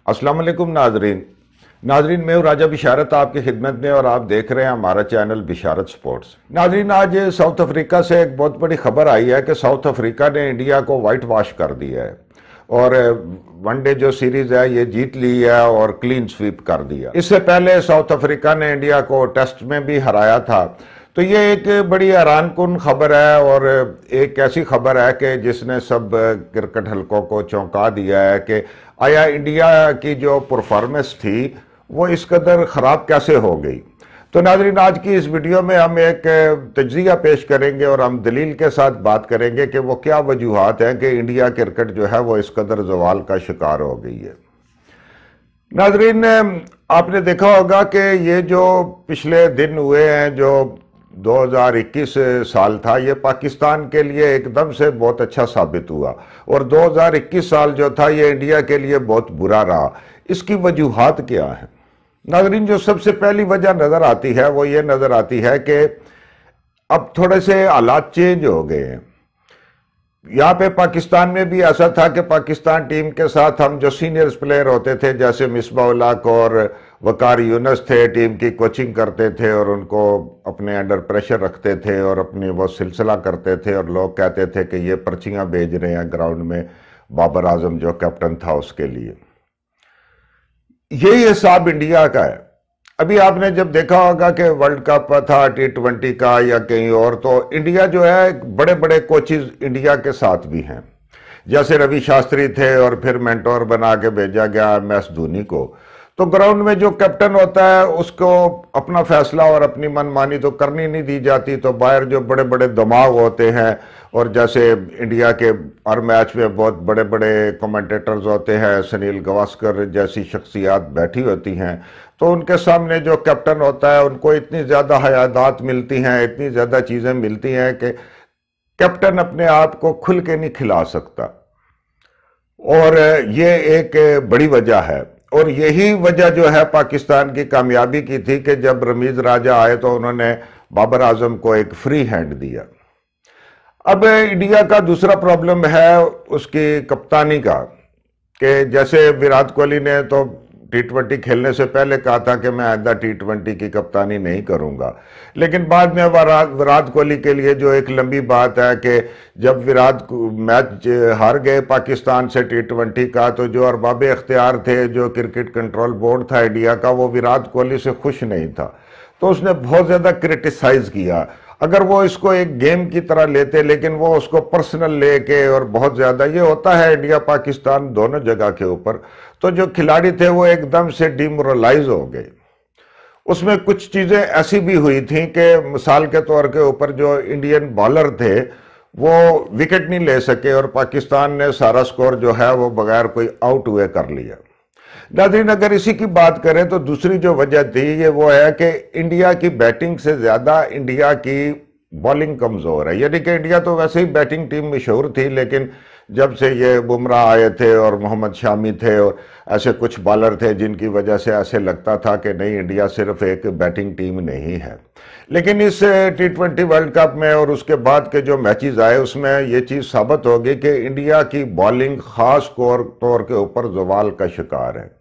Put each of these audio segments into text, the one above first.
अस्सलाम वालेकुम नाजरीन मैं हूँ राजा बिशारत आपकी खिदमत में और आप देख रहे हैं हमारा चैनल बिशारत स्पोर्ट्स। नाजरीन, आज साउथ अफ्रीका से एक बहुत बड़ी खबर आई है कि साउथ अफ्रीका ने इंडिया को वाइट वॉश कर दिया है और वनडे जो सीरीज है ये जीत ली है और क्लीन स्वीप कर दिया। इससे पहले साउथ अफ्रीका ने इंडिया को टेस्ट में भी हराया था। तो ये एक बड़ी हैरान कुन खबर है और एक ऐसी खबर है कि जिसने सब क्रिकेट हलकों को चौंका दिया है कि आया इंडिया की जो परफॉर्मेंस थी वो इस कदर ख़राब कैसे हो गई। तो नाज़रीन, आज की इस वीडियो में हम एक तज्ज़िया पेश करेंगे और हम दलील के साथ बात करेंगे कि वो क्या वजूहात हैं कि इंडिया क्रिकेट जो है वो इस कदर ज़वाल का शिकार हो गई है। नाज़रीन, आपने देखा होगा कि ये जो पिछले दिन हुए हैं, जो 2021 साल था, ये पाकिस्तान के लिए एकदम से बहुत अच्छा साबित हुआ और 2021 साल जो था ये इंडिया के लिए बहुत बुरा रहा। इसकी वजूहात क्या है नाज़रीन? जो सबसे पहली वजह नज़र आती है वो ये नज़र आती है कि अब थोड़े से हालात चेंज हो गए हैं। यहाँ पे पाकिस्तान में भी ऐसा था कि पाकिस्तान टीम के साथ हम जो सीनियर्स प्लेयर होते थे जैसे मिसबाह उल हक और वकार यूनुस थे, टीम की कोचिंग करते थे और उनको अपने अंडर प्रेशर रखते थे और अपनी वो सिलसिला करते थे और लोग कहते थे कि ये पर्चियाँ भेज रहे हैं ग्राउंड में बाबर आजम जो कैप्टन था उसके लिए। यही हिसाब इंडिया का है। अभी आपने जब देखा होगा कि वर्ल्ड कप था T20 का या कहीं और, तो इंडिया जो है बड़े बड़े कोचेज इंडिया के साथ भी हैं, जैसे रवि शास्त्री थे और फिर मेंटोर बना के भेजा गया MS धोनी को। तो ग्राउंड में जो कैप्टन होता है उसको अपना फैसला और अपनी मनमानी तो करनी नहीं दी जाती। तो बाहर जो बड़े बड़े दिमाग होते हैं और जैसे इंडिया के हर मैच में बहुत बड़े बड़े कमेंटेटर्स होते हैं, सुनील गावस्कर जैसी शख्सियात बैठी होती हैं, तो उनके सामने जो कैप्टन होता है उनको इतनी ज़्यादा हयादात मिलती हैं, इतनी ज़्यादा चीज़ें मिलती हैं कि कैप्टन अपने आप को खुल के नहीं खिला सकता। और ये एक बड़ी वजह है और यही वजह जो है पाकिस्तान की कामयाबी की थी कि जब रमीज राजा आए तो उन्होंने बाबर आजम को एक फ्री हैंड दिया। अब इंडिया का दूसरा प्रॉब्लम है उसकी कप्तानी का, कि जैसे विराट कोहली ने तो T20 खेलने से पहले कहा था कि मैं आइंदा T20 की कप्तानी नहीं करूंगा, लेकिन बाद में विराट कोहली के लिए जो एक लंबी बात है कि जब विराट मैच हार गए पाकिस्तान से T20 का, तो जो अरबाब इख्तियार थे, जो क्रिकेट कंट्रोल बोर्ड था इंडिया का, वो विराट कोहली से खुश नहीं था। तो उसने बहुत ज़्यादा क्रिटिसाइज किया। अगर वो इसको एक गेम की तरह लेते, लेकिन वो उसको पर्सनल लेके और बहुत ज़्यादा, ये होता है इंडिया पाकिस्तान दोनों जगह के ऊपर, तो जो खिलाड़ी थे वो एकदम से डिमोरलाइज हो गए। उसमें कुछ चीज़ें ऐसी भी हुई थी कि मिसाल के तौर के ऊपर जो इंडियन बॉलर थे वो विकेट नहीं ले सके और पाकिस्तान ने सारा स्कोर जो है वो बगैर कोई आउट हुए कर लिया। नाज़रीन, अगर इसी की बात करें तो दूसरी जो वजह थी ये वो है कि इंडिया की बैटिंग से ज़्यादा इंडिया की बॉलिंग कमज़ोर है। यानी कि इंडिया तो वैसे ही बैटिंग टीम मशहूर थी, लेकिन जब से ये बुमराह आए थे और मोहम्मद शामी थे और ऐसे कुछ बॉलर थे जिनकी वजह से ऐसे लगता था कि नहीं, इंडिया सिर्फ एक बैटिंग टीम नहीं है। लेकिन इस T20 वर्ल्ड कप में और उसके बाद के जो मैचेस आए उसमें ये चीज़ साबित हो गई कि इंडिया की बॉलिंग ख़ास तौर के ऊपर ज़वाल का शिकार है।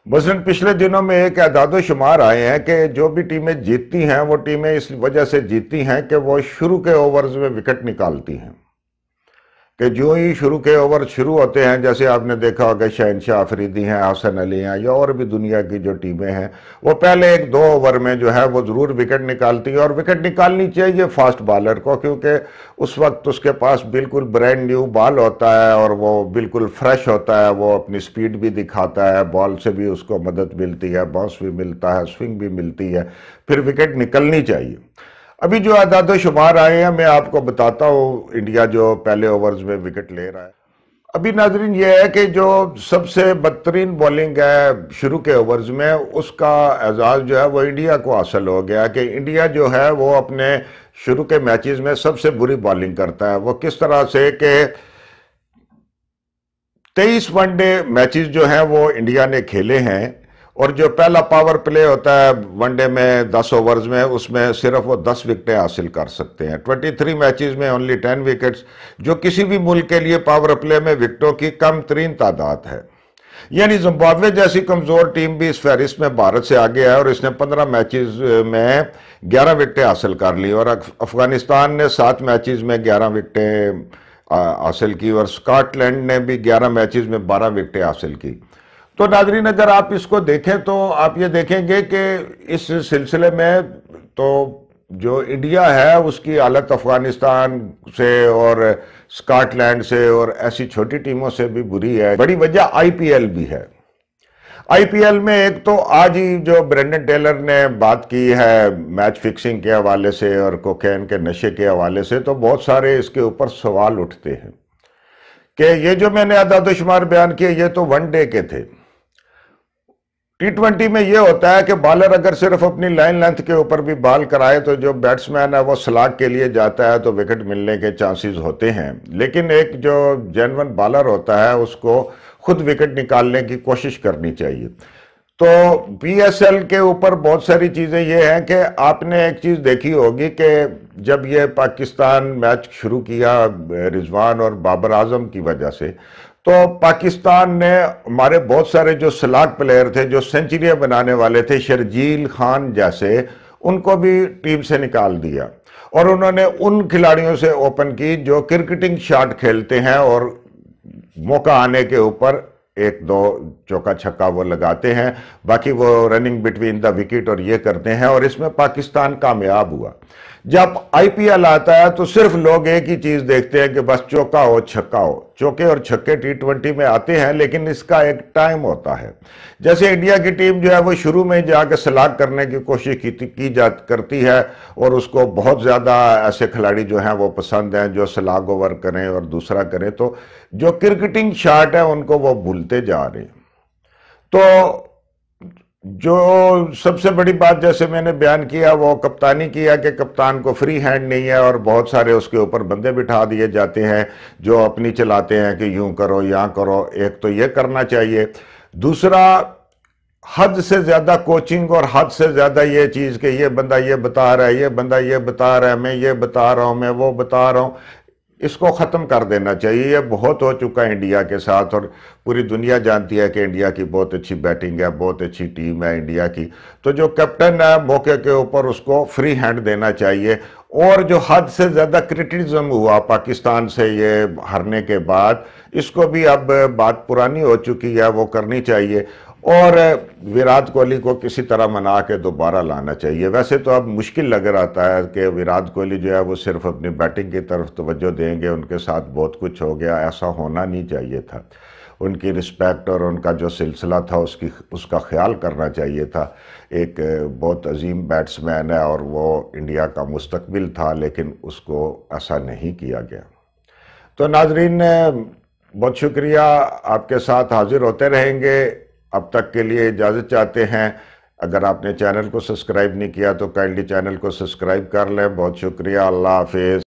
मसलन पिछले दिनों में एक एदाद शुमार आए हैं कि जो भी टीमें जीतती हैं वो टीमें इस वजह से जीतती हैं कि वो शुरू के ओवर्स में विकेट निकालती हैं, कि जो ही शुरू के ओवर शुरू होते हैं, जैसे आपने देखा होगा शहनशाह अफरीदी हैं, हसन अली हैं या और भी दुनिया की जो टीमें हैं, वो पहले 1-2 ओवर में जो है वो ज़रूर विकेट निकालती हैं। और विकेट निकालनी चाहिए फास्ट बॉलर को, क्योंकि उस वक्त उसके पास बिल्कुल ब्रांड न्यू बॉल होता है और वो बिल्कुल फ्रेश होता है, वो अपनी स्पीड भी दिखाता है, बॉल से भी उसको मदद मिलती है, बाउंस भी मिलता है, स्विंग भी मिलती है, फिर विकेट निकलनी चाहिए। अभी जो आदाद शुमार आए हैं मैं आपको बताता हूँ इंडिया जो पहले ओवर्स में विकेट ले रहा है। अभी नाजरीन ये है कि जो सबसे बदतरीन बॉलिंग है शुरू के ओवर्स में, उसका एजाज़ जो है वो इंडिया को हासिल हो गया कि इंडिया जो है वो अपने शुरू के मैचेस में सबसे बुरी बॉलिंग करता है। वो किस तरह से कि 23 वनडे मैचेस जो हैं वो इंडिया ने खेले हैं और जो पहला पावर प्ले होता है वनडे में 10 ओवर्स में, उसमें सिर्फ वो 10 विकेटें हासिल कर सकते हैं। 23 मैचेस में ओनली 10 विकेट्स, जो किसी भी मुल्क के लिए पावर प्ले में विकेटों की कम तरीन तादाद है। یعنی زمبابوے جیسی کمزور ٹیم بھی اس فہرست میں بھارت سے آگے ہے اور اس نے 15 میچز میں 11 وکٹیں حاصل کر لی، اور افغانستان نے 7 میچز میں 11 وکٹیں حاصل کی، اور اسکاٹ لینڈ نے بھی 11 میچز میں 12 وکٹیں حاصل کی۔ تو ناظرین، اگر آپ اس کو دیکھیں تو آپ یہ دیکھیں گے کہ اس سلسلے میں تو جو انڈیا ہے اس کی حالت افغانستان سے اور اسکاٹ لینڈ سے اور ایسی چھوٹی ٹیموں سے بھی بری ہے۔ بڑی وجہ آئی پی ایل بھی ہے۔ آئی پی ایل میں ایک تو آج ہی جو برینڈن ٹیلر نے بات کی ہے میچ فکسنگ کے حوالے سے اور کوکین کے نشے کے حوالے سے، تو بہت سارے اس کے اوپر سوال اٹھتے ہیں کہ یہ جو میں نے اعداد و شمار بیان کیے یہ تو ون ڈے کے تھے۔ T20 میں یہ ہوتا ہے کہ بالر اگر صرف اپنی لائن لینتھ کے اوپر بھی بال کرائے تو جو بیٹسمین ہے وہ سلاگ کے لیے جاتا ہے تو وکٹ ملنے کے چانسز ہوتے ہیں، لیکن ایک جو جینون بالر ہوتا ہے اس کو خود وکٹ نکالنے کی کوشش کرنی چاہیے۔ تو پی ایس ایل کے اوپر بہت ساری چیزیں یہ ہیں کہ آپ نے ایک چیز دیکھی ہوگی کہ جب یہ پاکستان میچ شروع کیا رضوان اور بابر اعظم کی وجہ سے، تو پاکستان نے ہمارے بہت سارے جو سلاگ پلیئر تھے جو سینچریاں بنانے والے تھے، شرجیل خان جیسے، ان کو بھی ٹیم سے نکال دیا، اور انہوں نے ان کھلاڑیوں سے اوپن کی جو کرکٹنگ شاٹ کھیلتے ہیں اور موقع آنے کے اوپر ایک دو چوکا چھکا وہ لگاتے ہیں، باقی وہ رننگ بٹوین دا وکٹ اور یہ کرتے ہیں، اور اس میں پاکستان کامیاب ہوا۔ جب آئی پی ایل آتا ہے تو صرف لوگ ایک ہی چیز دیکھتے ہیں کہ بس چوکا ہو چھکا ہو۔ چوکے اور چھکے T20 میں آتے ہیں لیکن اس کا ایک ٹائم ہوتا ہے۔ جیسے انڈیا کی ٹیم جو ہے وہ شروع میں جا کے سلاگ کرنے کی کوشش کرتی ہے، اور اس کو بہت زیادہ ایسے کھلاڑی جو ہیں وہ پسند ہیں جو سلاگ اوور کریں اور دوسرا کریں، تو جو کرکٹنگ شاٹ ہے ان کو وہ بھولتے جا رہے ہیں۔ تو جو سب سے بڑی بات جیسے میں نے بیان کیا وہ کپتانی کیا کہ کپتان کو فری ہینڈ نہیں ہے، اور بہت سارے اس کے اوپر بندے بٹھا دیے جاتے ہیں جو اپنی چلاتے ہیں کہ یوں کرو یہاں کرو۔ ایک تو یہ کرنا چاہیے، دوسرا حد سے زیادہ کوچنگ اور حد سے زیادہ یہ چیز کہ یہ بندہ یہ بتا رہا ہے، یہ بندہ یہ بتا رہا ہے، میں یہ بتا رہا ہوں، میں وہ بتا رہا ہوں، اس کو ختم کر دینا چاہیے۔ یہ بہت ہو چکا ہے انڈیا کے ساتھ، اور پوری دنیا جانتی ہے کہ انڈیا کی بہت اچھی بیٹنگ ہے، بہت اچھی ٹیم ہے انڈیا کی۔ تو جو کیپٹن ہے موقع کے اوپر اس کو فری ہینڈ دینا چاہیے، اور جو حد سے زیادہ کرٹیزم ہوا پاکستان سے یہ ہارنے کے بعد، اس کو بھی اب بات پرانی ہو چکی ہے، وہ کرنی چاہیے، اور ویرات کوہلی کو کسی طرح منا کے دوبارہ لانا چاہیے۔ ویسے تو اب مشکل لگ رہا ہے کہ ویرات کوہلی جو ہے وہ صرف اپنی بیٹنگ کی طرف توجہ دیں گے، ان کے ساتھ بہت کچھ ہو گیا، ایسا ہونا نہیں چاہیے تھا۔ ان کی رسپیکٹ اور ان کا جو سلسلہ تھا اس کا خیال کرنا چاہیے تھا۔ ایک بہت عظیم بیٹسمین ہے اور وہ انڈیا کا مستقبل تھا، لیکن اس کو ایسا نہیں کیا گیا۔ تو ناظرین، بہت شکریہ، آپ کے ساتھ حاضر ہوتے رہیں گے۔ اب تک کے لیے اجازت چاہتے ہیں۔ اگر آپ نے چینل کو سبسکرائب نہیں کیا تو کائنڈلی چینل کو سبسکرائب کر لیں۔ بہت شکریہ، اللہ حافظ۔